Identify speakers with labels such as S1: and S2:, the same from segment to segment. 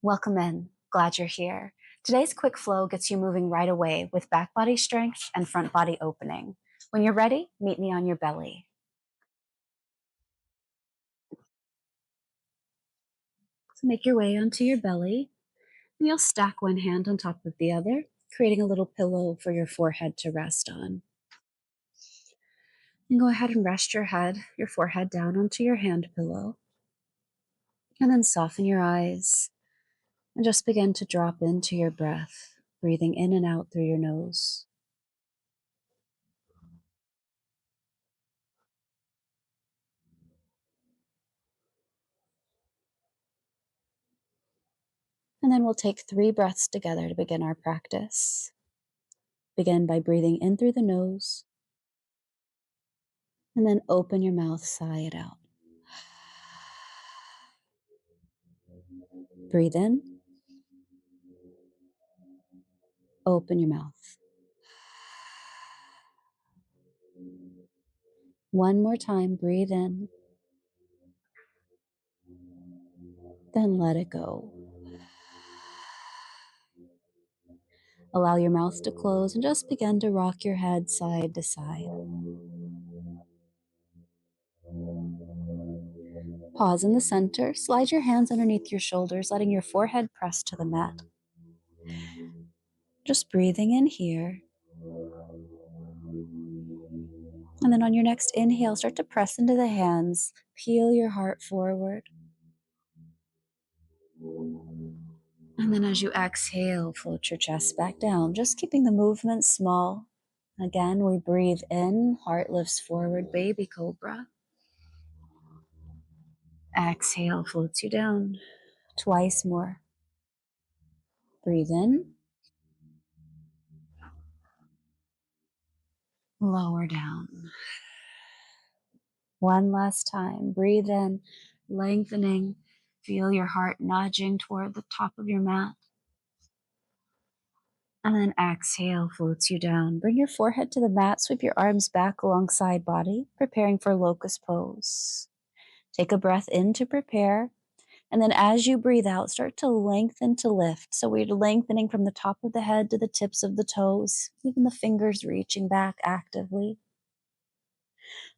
S1: Welcome in. Glad you're here. Today's quick flow gets you moving right away with back body strength and front body opening. When you're ready, meet me on your belly. So make your way onto your belly, and you'll stack one hand on top of the other, creating a little pillow for your forehead to rest on. And go ahead and rest your forehead down onto your hand pillow. And then soften your eyes and just begin to drop into your breath, breathing in and out through your nose. And then we'll take 3 breaths together to begin our practice. Begin by breathing in through the nose, and then open your mouth, sigh it out. Breathe in, open your mouth. One more time, breathe in, then let it go. Allow your mouth to close and just begin to rock your head side to side. Pause in the center, slide your hands underneath your shoulders, letting your forehead press to the mat. Just breathing in here. And then on your next inhale, start to press into the hands, peel your heart forward. And then as you exhale, float your chest back down, just keeping the movement small. Again, we breathe in, heart lifts forward, baby cobra. Exhale, floats you down. Twice more. Breathe in. Lower down. One last time. Breathe in, lengthening. Feel your heart nudging toward the top of your mat. And then exhale, floats you down. Bring your forehead to the mat, sweep your arms back alongside body, preparing for locust pose. Take a breath in to prepare. And then as you breathe out, start to lengthen to lift. So we're lengthening from the top of the head to the tips of the toes, even the fingers reaching back actively.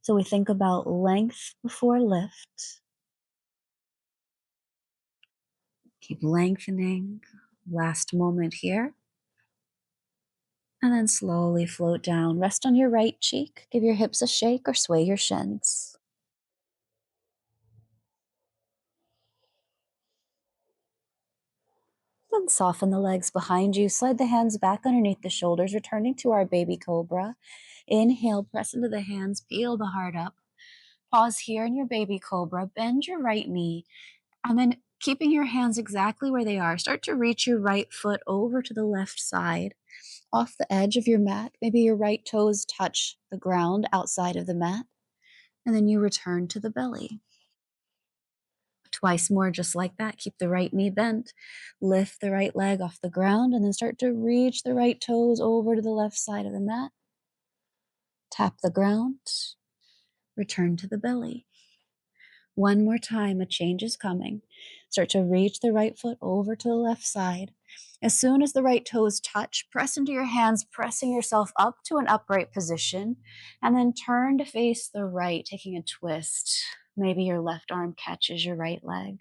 S1: So we think about length before lift. Keep lengthening. Last moment here. And then slowly float down. Rest on your right cheek. Give your hips a shake or sway your shins. Then soften the legs behind you. Slide the hands back underneath the shoulders, returning to our baby cobra. Inhale, press into the hands, peel the heart up. Pause here in your baby cobra. Bend your right knee. And then keeping your hands exactly where they are, start to reach your right foot over to the left side, off the edge of your mat. Maybe your right toes touch the ground outside of the mat. And then you return to the belly. Twice more, just like that. Keep the right knee bent. Lift the right leg off the ground and then start to reach the right toes over to the left side of the mat. Tap the ground. Return to the belly. One more time, a change is coming. Start to reach the right foot over to the left side. As soon as the right toes touch, press into your hands, pressing yourself up to an upright position, and then turn to face the right, taking a twist. Maybe your left arm catches your right leg.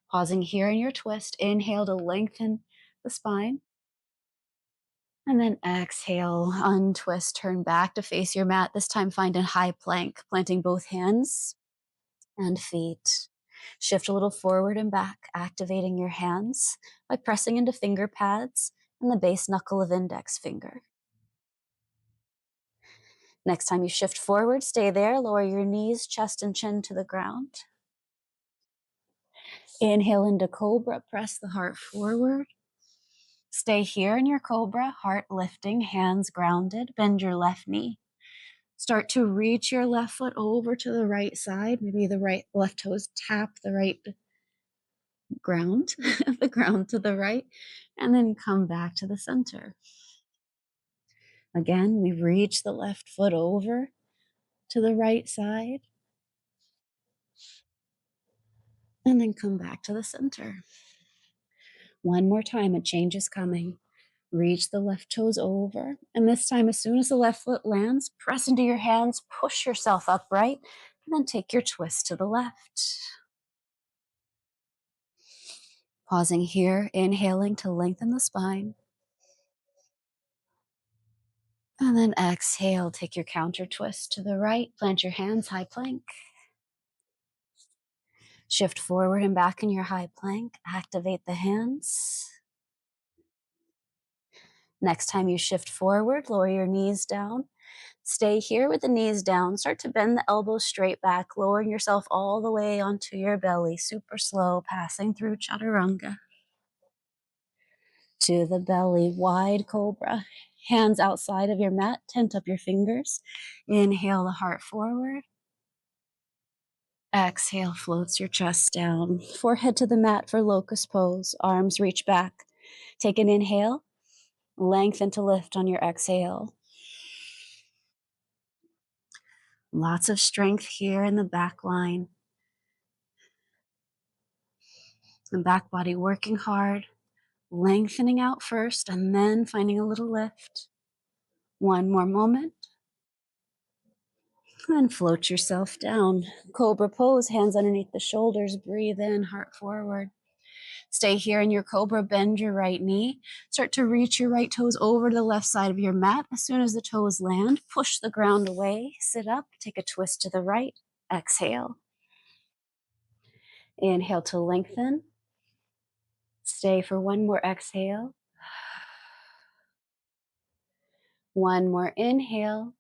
S1: Pausing here in your twist, inhale to lengthen the spine. And then exhale, untwist, turn back to face your mat. This time find a high plank, planting both hands and feet. Shift a little forward and back, activating your hands by pressing into finger pads and the base knuckle of index finger. Next time you shift forward, stay there, lower your knees, chest and chin to the ground. Inhale into cobra, press the heart forward. Stay here in your cobra, heart lifting, hands grounded, bend your left knee. Start to reach your left foot over to the right side. Maybe the left toes tap the right ground, the ground to the right, and then come back to the center. Again, we reach the left foot over to the right side. And then come back to the center. One more time, a change is coming. Reach the left toes over. And this time, as soon as the left foot lands, press into your hands, push yourself upright, and then take your twist to the left. Pausing here, inhaling to lengthen the spine. And then exhale, take your counter twist to the right, plant your hands, high plank. Shift forward and back in your high plank, activate the hands. Next time you shift forward, lower your knees down. Stay here with the knees down. Start to bend the elbows straight back, lowering yourself all the way onto your belly, super slow, passing through chaturanga. To the belly, wide cobra. Hands outside of your mat, tent up your fingers. Inhale the heart forward. Exhale, floats your chest down. Forehead to the mat for locust pose. Arms reach back. Take an inhale. Lengthen to lift on your exhale. Lots of strength here in the back line. The back body working hard. Lengthening out first and then finding a little lift. One more moment. And float yourself down. Cobra pose, hands underneath the shoulders. Breathe in, heart forward. Stay here in your cobra, bend your right knee. Start to reach your right toes over to the left side of your mat. As soon as the toes land, push the ground away. Sit up, take a twist to the right. Exhale. Inhale to lengthen. Stay for one more exhale. One more inhale.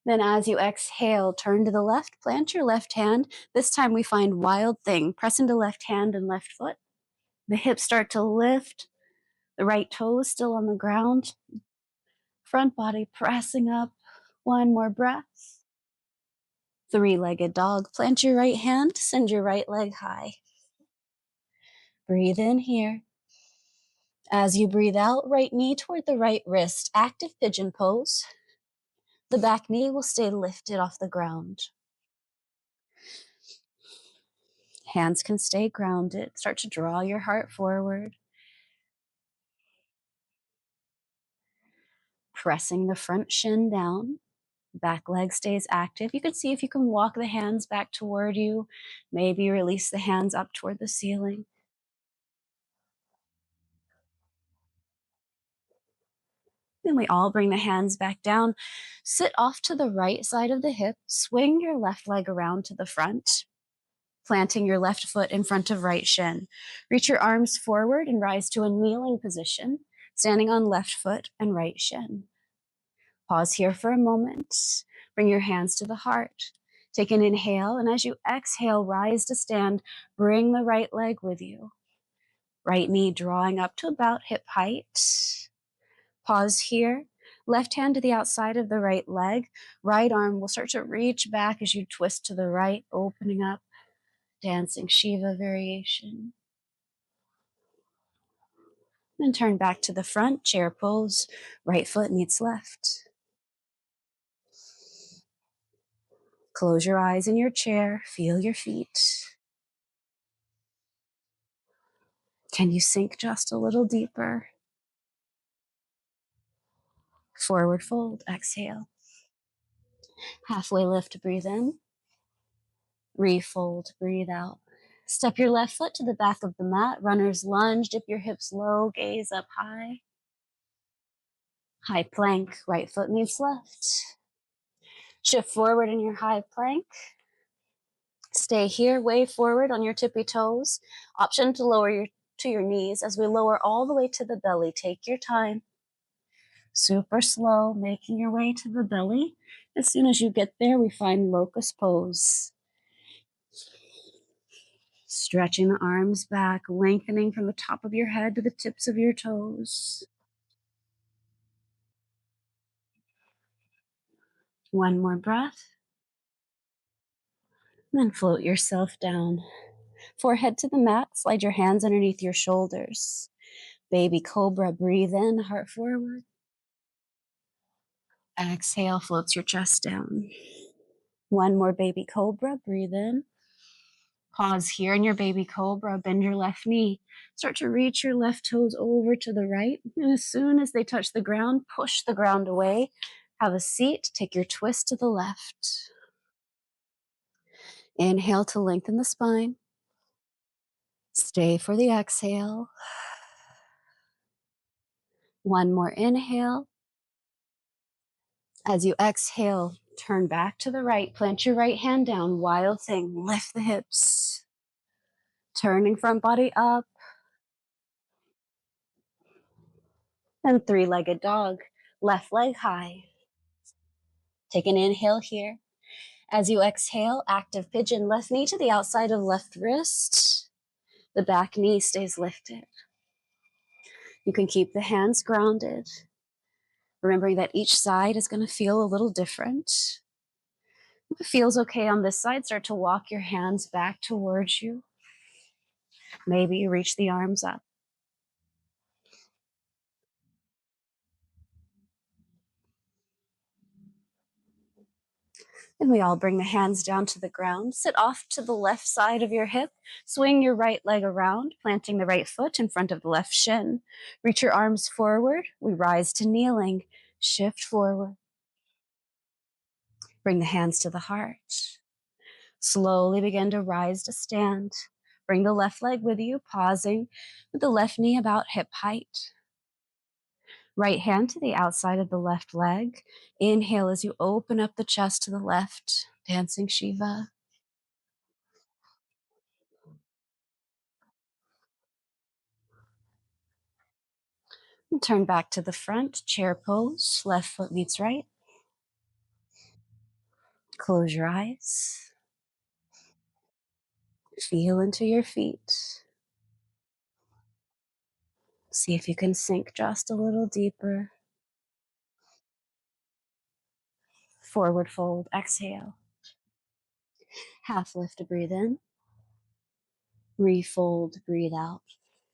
S1: Then as you exhale, turn to the left, plant your left hand. This time we find wild thing. Press into left hand and left foot. The hips start to lift. The right toes still on the ground. Front body pressing up. One more breath. Three-legged dog. Plant your right hand, send your right leg high. Breathe in here. As you breathe out, right knee toward the right wrist. Active pigeon pose. The back knee will stay lifted off the ground. Hands can stay grounded. Start to draw your heart forward. Pressing the front shin down. Back leg stays active. You can see if you can walk the hands back toward you. Maybe release the hands up toward the ceiling. Then we all bring the hands back down. Sit off to the right side of the hip. Swing your left leg around to the front, planting your left foot in front of right shin. Reach your arms forward and rise to a kneeling position, standing on left foot and right shin. Pause here for a moment. Bring your hands to the heart. Take an inhale, and as you exhale, rise to stand. Bring the right leg with you. Right knee drawing up to about hip height. Pause here. Left hand to the outside of the right leg. Right arm will start to reach back as you twist to the right, opening up. Dancing Shiva variation. Then turn back to the front, chair pose. Right foot meets left. Close your eyes in your chair. Feel your feet. Can you sink just a little deeper? Forward fold, exhale. Halfway lift, breathe in. Refold, breathe out. Step your left foot to the back of the mat. Runner's lunge, dip your hips low, gaze up high. High plank, right foot meets left. Shift forward in your high plank. Stay here, wave forward on your tippy toes. Option to lower to your knees as we lower all the way to the belly. Take your time. Super slow, making your way to the belly. As soon as you get there, we find locust pose. Stretching the arms back, lengthening from the top of your head to the tips of your toes. One more breath. Then float yourself down. Forehead to the mat, slide your hands underneath your shoulders. Baby cobra, breathe in, heart forward. Exhale, floats your chest down. One more baby cobra, breathe in. Pause here in your baby cobra, bend your left knee. Start to reach your left toes over to the right. And as soon as they touch the ground, push the ground away. Have a seat, take your twist to the left. Inhale to lengthen the spine. Stay for the exhale. One more inhale. As you exhale, turn back to the right. Plant your right hand down. Wild thing. Lift the hips. Turning front body up. And three-legged dog. Left leg high. Take an inhale here. As you exhale, active pigeon. Left knee to the outside of left wrist. The back knee stays lifted. You can keep the hands grounded. Remembering that each side is going to feel a little different. If it feels okay on this side, start to walk your hands back towards you. Maybe you reach the arms up. And we all bring the hands down to the ground. Sit off to the left side of your hip. Swing your right leg around, planting the right foot in front of the left shin. Reach your arms forward. We rise to kneeling. Shift forward. Bring the hands to the heart. Slowly begin to rise to stand. Bring the left leg with you, pausing with the left knee about hip height. Right hand to the outside of the left leg. Inhale as you open up the chest to the left, dancing Shiva. And turn back to the front, chair pose, left foot meets right. Close your eyes. Feel into your feet. See if you can sink just a little deeper. Forward fold, exhale. Half lift to breathe in. Refold, breathe out.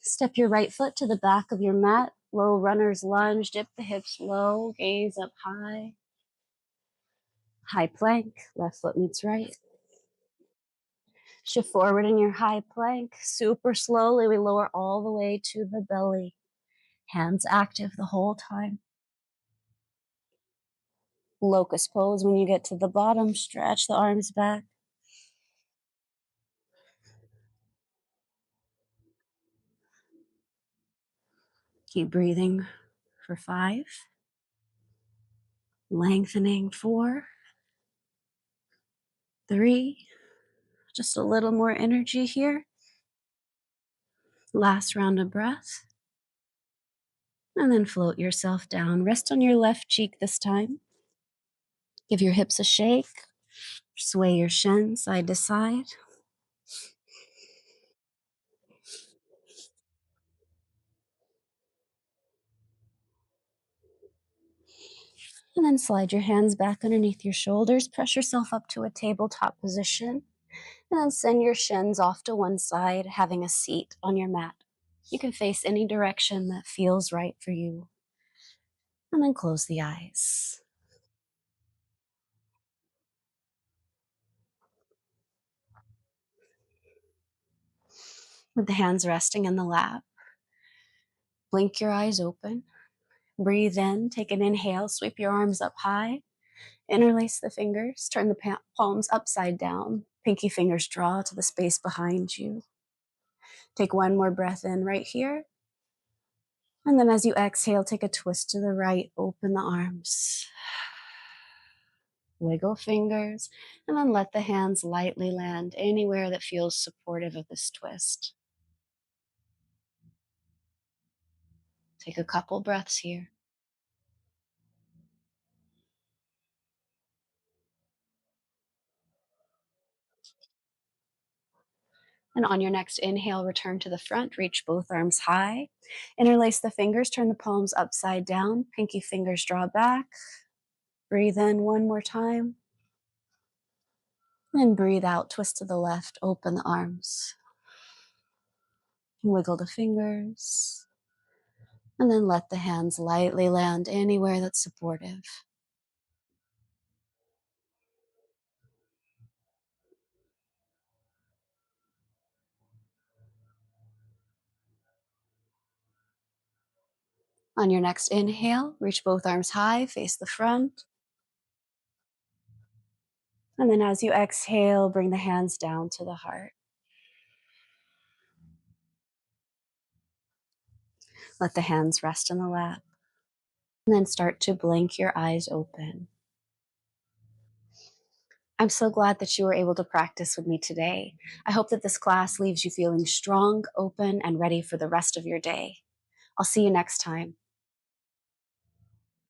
S1: Step your right foot to the back of your mat. Low runner's lunge, dip the hips low, gaze up high. High plank, left foot meets right. Shift forward in your high plank. Super slowly, we lower all the way to the belly. Hands active the whole time. Locust pose. When you get to the bottom, stretch the arms back. Keep breathing for 5. Lengthening 4, 3. Just a little more energy here. Last round of breath. And then float yourself down. Rest on your left cheek this time. Give your hips a shake. Sway your shin side to side. And then slide your hands back underneath your shoulders. Press yourself up to a tabletop position. And then send your shins off to one side, having a seat on your mat. You can face any direction that feels right for you. And then close the eyes. With the hands resting in the lap, blink your eyes open. Breathe in, take an inhale, sweep your arms up high. Interlace the fingers, turn the palms upside down. Pinky fingers draw to the space behind you. Take one more breath in right here. And then as you exhale, take a twist to the right, open the arms. Wiggle fingers, and then let the hands lightly land anywhere that feels supportive of this twist. Take a couple breaths here. And on your next inhale, return to the front, reach both arms high. Interlace the fingers, turn the palms upside down, pinky fingers draw back. Breathe in one more time. And breathe out, twist to the left, open the arms. Wiggle the fingers. And then let the hands lightly land anywhere that's supportive. On your next inhale, reach both arms high, face the front. And then as you exhale, bring the hands down to the heart. Let the hands rest in the lap. And then start to blink your eyes open. I'm so glad that you were able to practice with me today. I hope that this class leaves you feeling strong, open, and ready for the rest of your day. I'll see you next time.